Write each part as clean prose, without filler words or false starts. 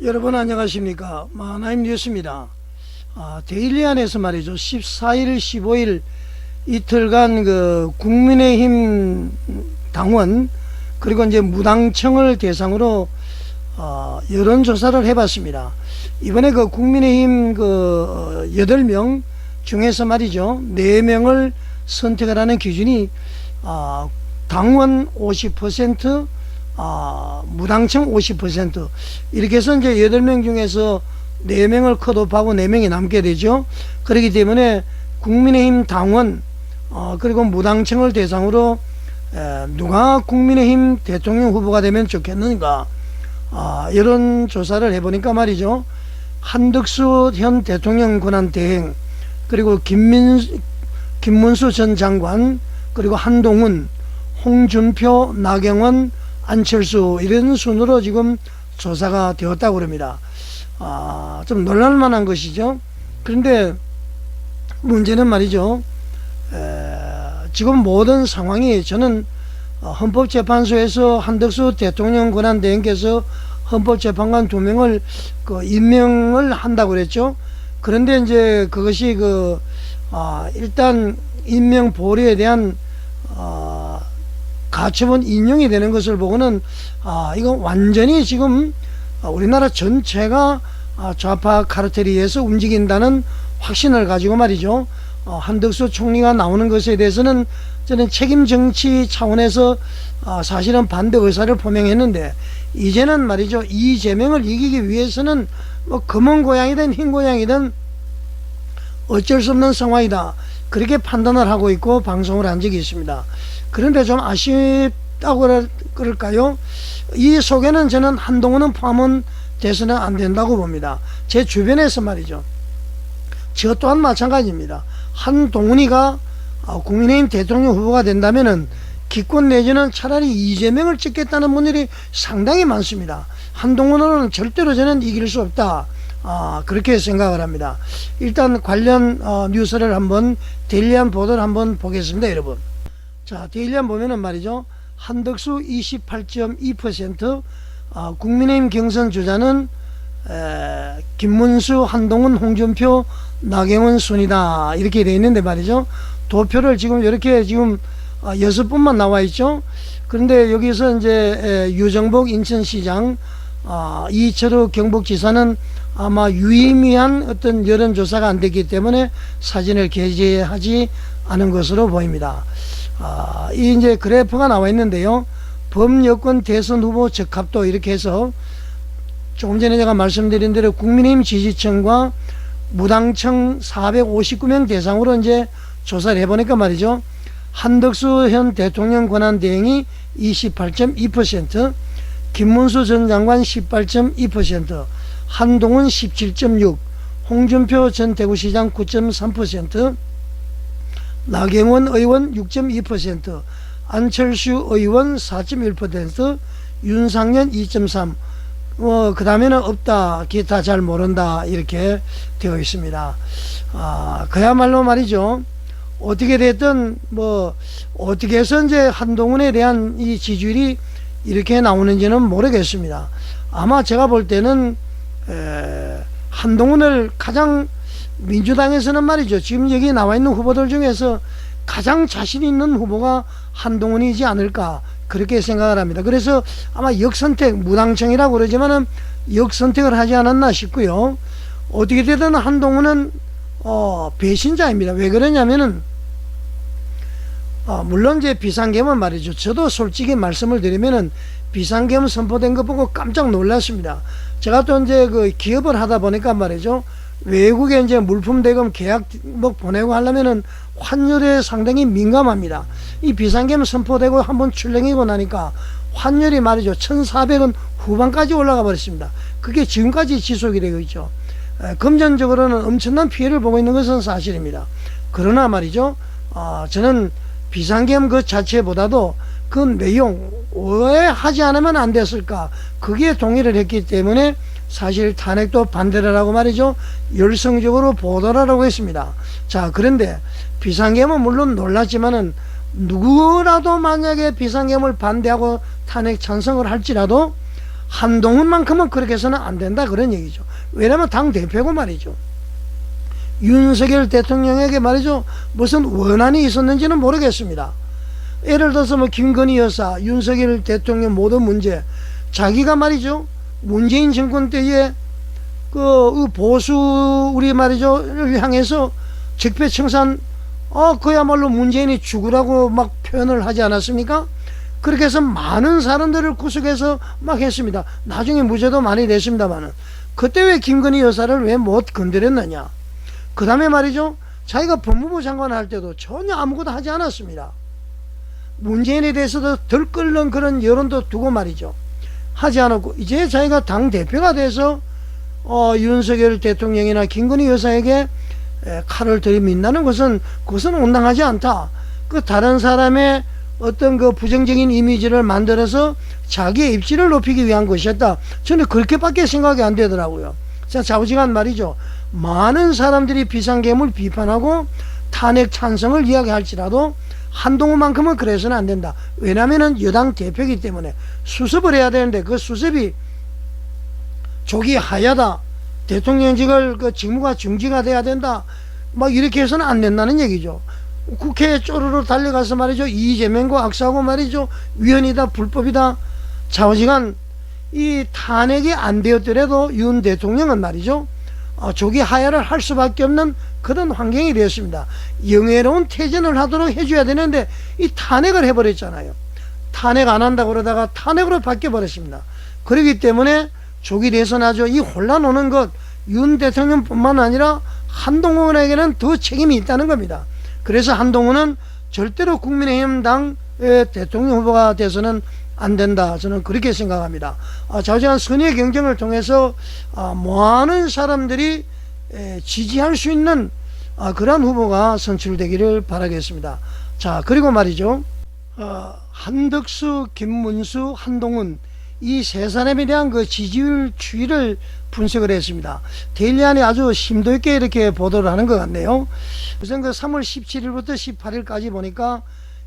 여러분 안녕하십니까. 하나님 뉴스입니다. 데일리안에서 말이죠. 14일, 15일 이틀간 그 국민의힘 당원 그리고 이제 무당청을 대상으로 여론조사를 해봤습니다. 이번에 그 국민의힘 그 8명 중에서 말이죠. 4명을 선택을 하는 기준이 당원 50%, 무당청 50% 이렇게 해서 이제 8명 중에서 4명을 컷오프하고 4명이 남게 되죠. 그렇기 때문에 국민의힘 당원 그리고 무당청을 대상으로 누가 국민의힘 대통령 후보가 되면 좋겠는가 여론조사를 해보니까 말이죠. 한덕수 현 대통령 권한 대행 그리고 김문수 전 장관 그리고 한동훈, 홍준표, 나경원, 안철수 이런 순으로 지금 조사가 되었다고 그럽니다. 좀 놀랄만한 것이죠. 그런데 문제는 말이죠. 지금 모든 상황이 저는 헌법재판소에서 한덕수 대통령 권한 대행께서 헌법재판관 2명을 임명을 한다고 그랬죠. 그런데 이제 그것이 일단 임명 보류에 대한 가처분 인용이 되는 것을 보고는 이거 완전히 지금 우리나라 전체가 좌파 카르텔에 의해서 움직인다는 확신을 가지고 말이죠. 한덕수 총리가 나오는 것에 대해서는 저는 책임 정치 차원에서 사실은 반대 의사를 표명했는데 이제는 말이죠. 이재명을 이기기 위해서는 뭐 검은 고양이든 흰 고양이든 어쩔 수 없는 상황이다. 그렇게 판단을 하고 있고 방송을 한 적이 있습니다. 그런데 좀 아쉽다고 그럴까요? 이 속에는 저는 한동훈은 포함은 돼서는 안 된다고 봅니다. 제 주변에서 말이죠. 저 또한 마찬가지입니다. 한동훈이가 국민의힘 대통령 후보가 된다면은 기권 내지는 차라리 이재명을 찍겠다는 분들이 상당히 많습니다. 한동훈은 절대로 저는 이길 수 없다. 그렇게 생각을 합니다. 일단 관련 뉴스를 한번 데일리안 보도를 한번 보겠습니다, 여러분. 자, 데일리안 보면은 말이죠. 한덕수 28.2%, 국민의힘 경선 주자는 김문수, 한동훈, 홍준표, 나경원 순이다. 이렇게 되어 있는데 말이죠. 도표를 지금 이렇게 지금 6분만 나와 있죠. 그런데 여기서 이제 유정복 인천시장, 이철우 경북지사는 아마 유의미한 어떤 여론조사가 안 됐기 때문에 사진을 게재하지 않은 것으로 보입니다. 이 이제 그래프가 나와 있는데요. 범여권 대선 후보 적합도 이렇게 해서 조금 전에 제가 말씀드린 대로 국민의힘 지지층과 무당청 459명 대상으로 이제 조사를 해보니까 말이죠. 한덕수 현 대통령 권한 대행이 28.2%, 김문수 전 장관 18.2%, 한동훈 17.6%, 홍준표 전 대구시장 9.3%, 나경원 의원 6.2%, 안철수 의원 4.1%, 윤상현 2.3%, 그 다음에는 없다, 기타 잘 모른다, 이렇게 되어 있습니다. 그야말로 말이죠. 어떻게 됐든, 어떻게 해서 이제 한동훈에 대한 이 지지율이 이렇게 나오는지는 모르겠습니다. 아마 제가 볼 때는, 한동훈을 가장 민주당에서는 말이죠. 지금 여기 나와 있는 후보들 중에서 가장 자신 있는 후보가 한동훈이지 않을까. 그렇게 생각을 합니다. 그래서 아마 역선택, 무당청이라고 그러지만은 역선택을 하지 않았나 싶고요. 어떻게 되든 한동훈은 배신자입니다. 왜 그러냐면은 물론 이제 비상계엄은 말이죠. 저도 솔직히 말씀을 드리면은 비상계엄 선포된 거 보고 깜짝 놀랐습니다. 제가 또 이제 그 기업을 하다 보니까 말이죠. 외국에 이제 물품 대금 계약 보내고 하려면은 환율에 상당히 민감합니다. 이 비상계엄 선포되고 한번 출렁이고 나니까 환율이 말이죠. 1,400원 후반까지 올라가 버렸습니다. 그게 지금까지 지속이 되고 있죠. 금전적으로는 엄청난 피해를 보고 있는 것은 사실입니다. 그러나 말이죠. 저는 비상계엄 그 자체보다도 그 내용 왜 하지 않으면 안 됐을까? 그게 동의를 했기 때문에 사실 탄핵도 반대를 하고 말이죠. 열성적으로 보도를 하라고 했습니다. 자, 그런데 비상계엄은 물론 놀랐지만은 누구라도 만약에 비상계엄을 반대하고 탄핵 찬성을 할지라도 한동훈만큼은 그렇게 해서는 안 된다 그런 얘기죠. 왜냐하면 당대표고 말이죠. 윤석열 대통령에게 말이죠, 무슨 원한이 있었는지는 모르겠습니다. 예를 들어서 뭐 김건희 여사, 윤석열 대통령 모든 문제, 자기가 말이죠, 문재인 정권 때에 그 보수 우리 말이죠를 향해서 적폐청산, 그야말로 문재인이 죽으라고 막 표현을 하지 않았습니까? 그렇게 해서 많은 사람들을 구속해서 막 했습니다. 나중에 무죄도 많이 냈습니다만은, 그때 왜 김건희 여사를 왜 못 건드렸느냐? 그 다음에 말이죠, 자기가 법무부 장관 할 때도 전혀 아무것도 하지 않았습니다. 문재인에 대해서도 덜 끓는 그런 여론도 두고 말이죠, 하지 않았고, 이제 자기가 당대표가 돼서 윤석열 대통령이나 김건희 여사에게 칼을 들이민다는 것은, 그것은 온당하지 않다. 그 다른 사람의 어떤 그 부정적인 이미지를 만들어서 자기의 입지를 높이기 위한 것이었다. 저는 그렇게밖에 생각이 안 되더라고요. 자, 좌우지간 말이죠, 많은 사람들이 비상계엄을 비판하고 탄핵 찬성을 이야기할지라도 한동훈만큼은 그래서는 안 된다. 왜냐하면 여당 대표이기 때문에 수습을 해야 되는데, 그 수습이 조기 하야다, 대통령직을 그 직무가 중지가 돼야 된다, 막 이렇게 해서는 안 된다는 얘기죠. 국회에 쪼르르 달려가서 말이죠, 이재명과 악수하고 말이죠, 위헌이다, 불법이다. 좌우지간 이 탄핵이 안 되었더라도 윤 대통령은 말이죠, 조기 하야를 할 수밖에 없는 그런 환경이 되었습니다. 영예로운 퇴진을 하도록 해줘야 되는데 이 탄핵을 해버렸잖아요. 탄핵 안 한다고 그러다가 탄핵으로 바뀌어버렸습니다. 그렇기 때문에 조기 대선하죠, 이 혼란 오는 것, 윤 대통령뿐만 아니라 한동훈에게는 더 책임이 있다는 겁니다. 그래서 한동훈은 절대로 국민의힘 당의 대통령 후보가 돼서는 안 된다, 저는 그렇게 생각합니다. 좌우지간 선의 경쟁을 통해서 많은 사람들이 지지할 수 있는 그러한 후보가 선출되기를 바라겠습니다. 자, 그리고 말이죠, 한덕수, 김문수, 한동훈, 이 세 사람에 대한 그 지지율 추이를 분석을 했습니다. 데일리안이 아주 심도 있게 이렇게 보도를 하는 것 같네요. 우선 그 3월 17일부터 18일까지 보니까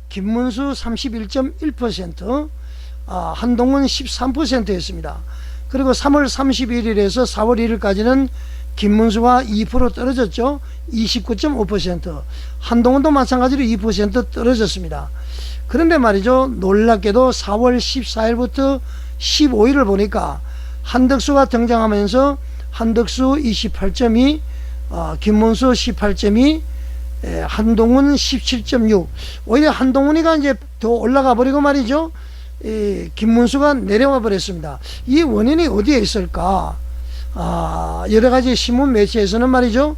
김문수 31.1%, 한동훈 13%였습니다. 그리고 3월 31일에서 4월 1일까지는 김문수가 2% 떨어졌죠. 29.5%. 한동훈도 마찬가지로 2% 떨어졌습니다. 그런데 말이죠, 놀랍게도 4월 14일부터 15일을 보니까 한덕수가 등장하면서 한덕수 28.2, 김문수 18.2, 한동훈 17.6. 오히려 한동훈이가 이제 더 올라가 버리고 말이죠, 김문수가 내려와 버렸습니다. 이 원인이 어디에 있을까? 여러 가지 신문 매체에서는 말이죠,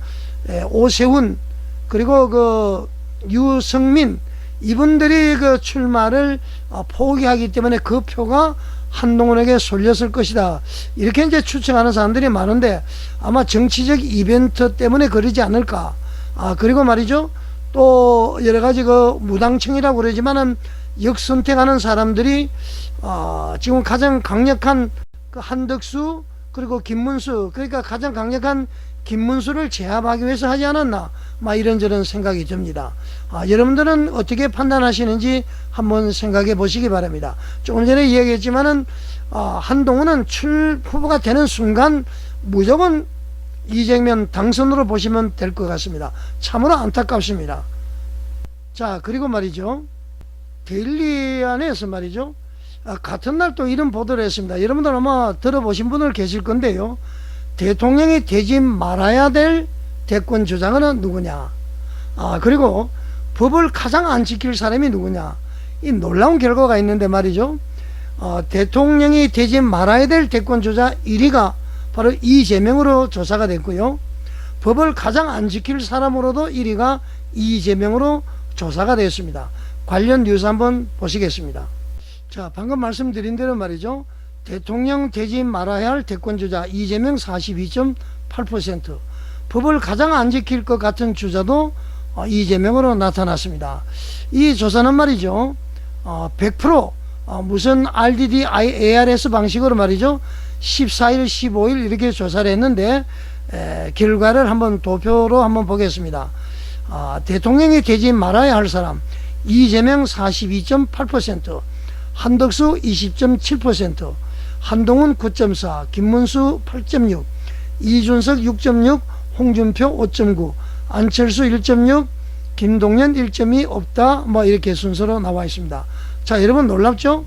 오세훈, 그리고 그 유승민, 이분들이 그 출마를 포기하기 때문에 그 표가 한동훈에게 쏠렸을 것이다, 이렇게 이제 추측하는 사람들이 많은데, 아마 정치적 이벤트 때문에 그러지 않을까. 그리고 말이죠, 또 여러 가지 그 무당층이라고 그러지만은 역선택하는 사람들이 지금 가장 강력한 그 한덕수, 그리고 김문수, 그러니까 가장 강력한 김문수를 제압하기 위해서 하지 않았나, 막 이런저런 생각이 듭니다. 여러분들은 어떻게 판단하시는지 한번 생각해 보시기 바랍니다. 조금 전에 이야기했지만은 한동훈은 후보가 되는 순간 무조건 이재명 당선으로 보시면 될 것 같습니다. 참으로 안타깝습니다. 자, 그리고 말이죠, 데일리안에서 말이죠, 같은 날 또 이런 보도를 했습니다. 여러분들 아마 들어보신 분들 계실 건데요, 대통령이 되지 말아야 될 대권 주자는 누구냐, 그리고 법을 가장 안 지킬 사람이 누구냐, 이 놀라운 결과가 있는데 말이죠, 대통령이 되지 말아야 될 대권 주자 1위가 바로 이재명으로 조사가 됐고요, 법을 가장 안 지킬 사람으로도 1위가 이재명으로 조사가 됐습니다. 관련 뉴스 한번 보시겠습니다. 자, 방금 말씀드린 대로 말이죠, 대통령 되지 말아야 할 대권주자 이재명 42.8%, 법을 가장 안 지킬 것 같은 주자도 이재명으로 나타났습니다. 이 조사는 말이죠, 100% 무슨 RDD, ARS 방식으로 말이죠, 14일, 15일 이렇게 조사를 했는데, 결과를 한번 도표로 한번 보겠습니다. 대통령이 되지 말아야 할 사람 이재명 42.8%, 한덕수 20.7%, 한동훈 9.4, 김문수 8.6, 이준석 6.6, 홍준표 5.9, 안철수 1.6, 김동연 1점이 없다. 뭐 이렇게 순서로 나와 있습니다. 자, 여러분 놀랍죠?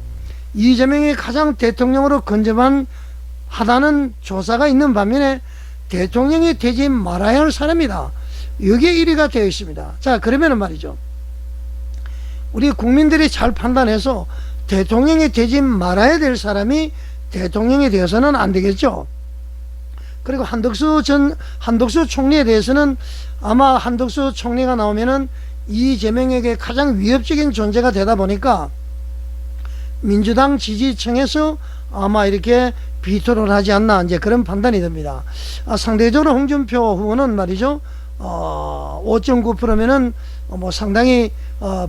이재명이 가장 대통령으로 건재만 하다는 조사가 있는 반면에 대통령이 되지 말아야 할 사람이다, 여기에 1위가 되어 있습니다. 자, 그러면은 말이죠, 우리 국민들이 잘 판단해서 대통령이 되지 말아야 될 사람이 대통령이 되어서는 안 되겠죠. 그리고 한덕수 총리에 대해서는 아마 한덕수 총리가 나오면은 이재명에게 가장 위협적인 존재가 되다 보니까 민주당 지지층에서 아마 이렇게 비토를 하지 않나, 이제 그런 판단이 듭니다. 상대적으로 홍준표 후보는 말이죠, 5.9%면은 뭐 상당히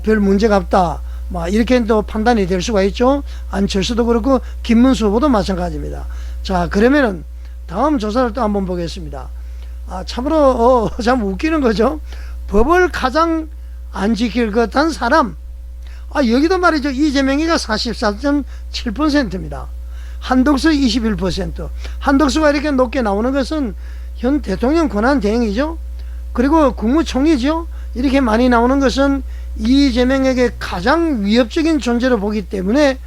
별 문제가 없다, 뭐 이렇게 또 판단이 될 수가 있죠. 안철수도 그렇고 김문수 후보도 마찬가지입니다. 자, 그러면은 다음 조사를 또 한번 보겠습니다. 참으로 참 웃기는 거죠. 법을 가장 안 지킬 것 같은 사람, 여기도 말이죠, 이재명이가 44.7%입니다. 한덕수 21%. 한덕수가 이렇게 높게 나오는 것은 현 대통령 권한 대행이죠. 그리고 국무총리죠. 이렇게 많이 나오는 것은 이재명에게 가장 위협적인 존재로 보기 때문에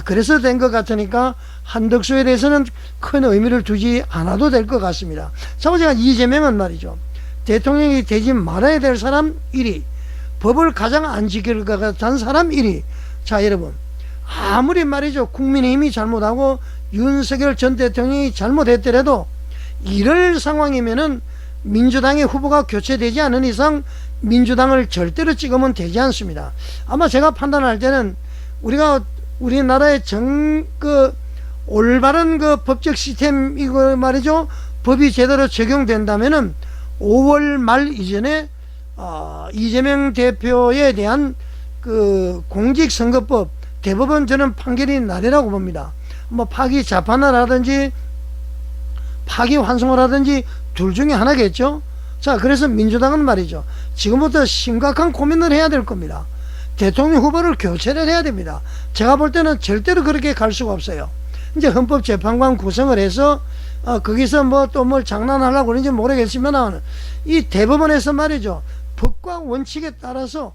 그래서 된 것 같으니까 한덕수에 대해서는 큰 의미를 두지 않아도 될 것 같습니다. 자, 제가 이재명은 말이죠, 대통령이 되지 말아야 될 사람 1위, 법을 가장 안 지킬 것 같은 사람 1위. 자, 여러분, 아무리 말이죠, 국민의힘이 잘못하고 윤석열 전 대통령이 잘못했더라도 이럴 상황이면은 민주당의 후보가 교체되지 않은 이상 민주당을 절대로 찍으면 되지 않습니다. 아마 제가 판단할 때는 우리나라의 올바른 법적 시스템, 이거 말이죠, 법이 제대로 적용된다면은 5월 말 이전에 이재명 대표에 대한 공직선거법 대법원 저는 판결이 나리라고 봅니다. 뭐 파기 재판을 하든지 파기 환송을 하든지 둘 중에 하나겠죠. 자, 그래서 민주당은 말이죠, 지금부터 심각한 고민을 해야 될 겁니다. 대통령 후보를 교체를 해야 됩니다. 제가 볼 때는 절대로 그렇게 갈 수가 없어요. 이제 헌법재판관 구성을 해서 거기서 뭐 또 뭘 장난하려고 그런지 모르겠지만 이 대법원에서 말이죠, 법과 원칙에 따라서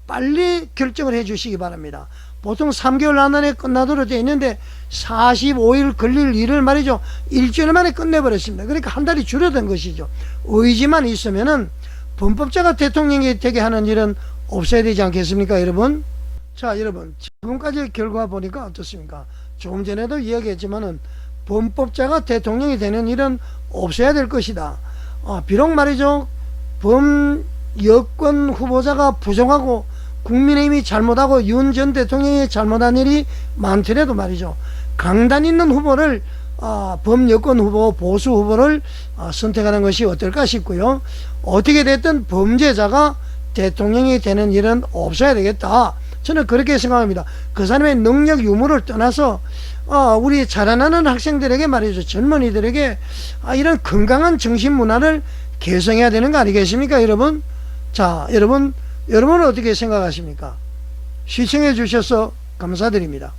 빨리 결정을 해 주시기 바랍니다. 보통 3개월 안에 끝나도록 되어 있는데 45일 걸릴 일을 말이죠, 일주일 만에 끝내버렸습니다. 그러니까 한 달이 줄어든 것이죠. 의지만 있으면은 범법자가 대통령이 되게 하는 일은 없어야 되지 않겠습니까, 여러분? 자, 여러분, 지금까지 결과 보니까 어떻습니까? 조금 전에도 이야기했지만은 범법자가 대통령이 되는 일은 없어야 될 것이다. 비록 말이죠, 여권 후보자가 부정하고 국민의힘이 잘못하고 윤 전 대통령이 잘못한 일이 많더라도 말이죠, 강단 있는 후보를 범여권 후보, 보수 후보를 선택하는 것이 어떨까 싶고요. 어떻게 됐든 범죄자가 대통령이 되는 일은 없어야 되겠다, 저는 그렇게 생각합니다. 그 사람의 능력 유무를 떠나서 우리 자라나는 학생들에게 말이죠, 젊은이들에게 이런 건강한 정신 문화를 개성해야 되는 거 아니겠습니까, 여러분? 자, 여러분은 어떻게 생각하십니까? 시청해 주셔서 감사드립니다.